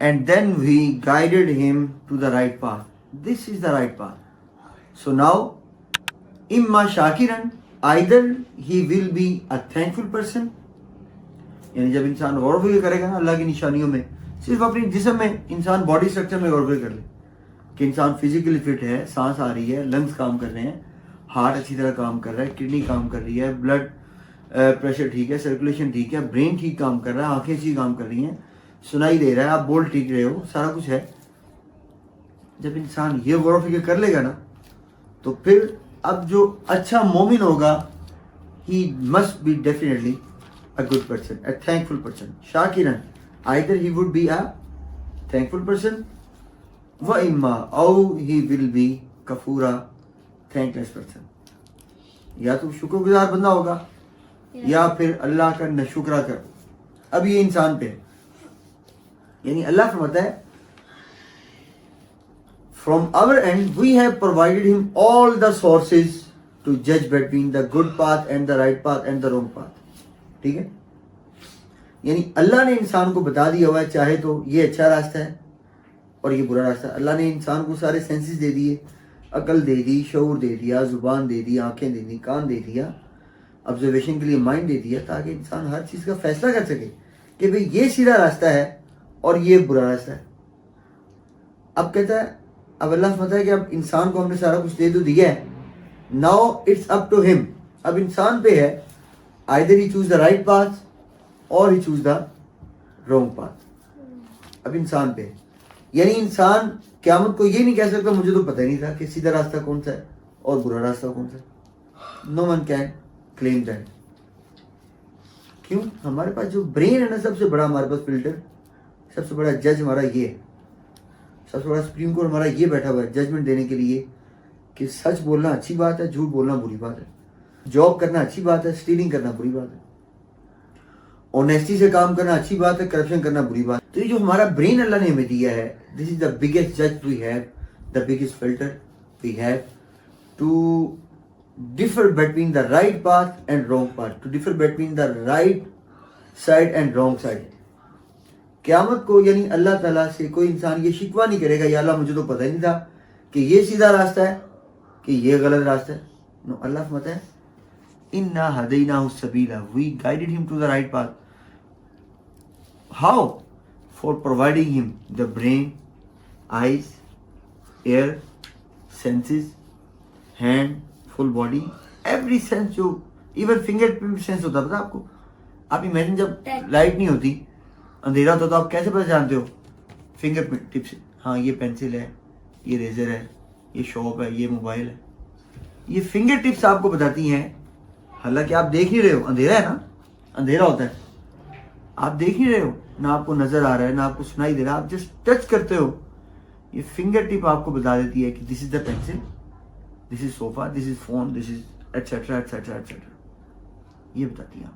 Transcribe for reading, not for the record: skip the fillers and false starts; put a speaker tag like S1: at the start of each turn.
S1: and then we guided him to the right path. This is the right path. So now, imma shakiran, either he will be a thankful person. यानी जब इंसान गौर व फिक्र करेगा ना अल्लाह की निशानियों में, सिर्फ अपनी जिस्म में, इंसान बॉडी स्ट्रक्चर में गौर व फिक्र कर ले कि इंसान फिजिकली फिट है, सांस आ रही है, लंग्स काम कर रहे हैं, हार्ट अच्छी तरह काम कर रहा है, किडनी काम कर रही है, ब्लड प्रेशर ठीक है, सर्कुलेशन ठीक है, ब्रेन ठीक काम कर रहा है, आंखें अच्छी काम कर रही हैं, सुनाई दे रहा है, आप बोल ठीक रहे हो, सारा कुछ है. जब इंसान ये गौर व फिक्र कर लेगा ना, तो फिर अब जो अच्छा मोमिन होगा, he must be definitely a good person, a thankful person. Shakiran, either he would be a thankful person, wa imma, or he will be kafura, thankless person. या तो शुक्रगुजार बंदा होगा या फिर अल्लाह का नशुक्रा कर. अब ये इंसान पे है, यानी अल्लाह फरमाता है, from our end we have provided him all the sources to judge between the good path and the right path and the wrong path. ठीक है, यानी अल्लाह ने इंसान को बता दिया हुआ है, चाहे तो ये अच्छा रास्ता है और ये बुरा रास्ता है. अल्लाह ने इंसान को सारे सेंसेस दे दिए, अकल दे दी, शऊर दे दिया, जुबान दे दी, आंखें दे दी, कान दे दिया, ऑब्जर्वेशन के लिए माइंड दे दिया, ताकि इंसान हर चीज़ का फैसला कर सके कि भाई ये सीधा रास्ता है और ये बुरा रास्ता है. अब कहता है, अब अल्लाह समझता है कि अब इंसान को हमने सारा कुछ दे तो दिया है, now it's up to him. अब इंसान पे है, either he choose the right path or he choose the wrong path. अब इंसान पे, यानी इंसान क़यामत को ये नहीं कह सकता मुझे तो पता ही नहीं था कि सीधा रास्ता कौन सा है और बुरा रास्ता कौन सा है. No one can claim that. क्यों? हमारे पास जो ब्रेन है ना, सबसे बड़ा हमारे पास फिल्टर, सबसे बड़ा जज हमारा ये है, सबसे बड़ा सुप्रीम कोर्ट हमारा ये बैठा हुआ है जजमेंट देने के लिए कि सच बोलना अच्छी बात है, झूठ बोलना बुरी बात है, जॉब करना अच्छी बात है, स्टीलिंग करना बुरी बात है, ऑनेस्टी से काम करना अच्छी बात है, करप्शन करना बुरी बात है. तो ये जो हमारा ब्रेन अल्लाह ने हमें दिया है, दिस इज द बिगेस्ट जज we have, the biggest filter we have to differ between the right path and wrong path, to differ between the right side and wrong side. क़यामत को यानी अल्लाह ताला से कोई इंसान ये शिकवा नहीं करेगा, या अल्लाह मुझे तो पता ही नहीं था कि ये सीधा रास्ता है कि ये गलत रास्ता है. नो, अल्लाह फरमाता है, Inna hadaynahu sabila, we guided him to the right path. How? For providing him the brain, eyes, ear, senses, hand, full body, every sense. जो even fingerprint sense होता है, पता आपको? आप इमेजिन जब लाइट नहीं होती, अंधेरा होता, तो आप कैसे पता जानते हो? फिंगर टिप से. हाँ, ये पेंसिल है, ये रेजर है, ये शॉप है, ये मोबाइल है. ये फिंगर टिप्स आपको बताती हैं, हालांकि आप देख नहीं रहे हो, अंधेरा है ना, अंधेरा होता है, आप देख नहीं रहे हो ना, आपको नजर आ रहा है ना, आपको सुनाई दे रहा है, आप जस्ट टच करते हो. ये फिंगर टिप आपको बता देती है कि this is the pencil, this is sofa, this is phone, this is etcetera etcetera etcetera. ये बताती है.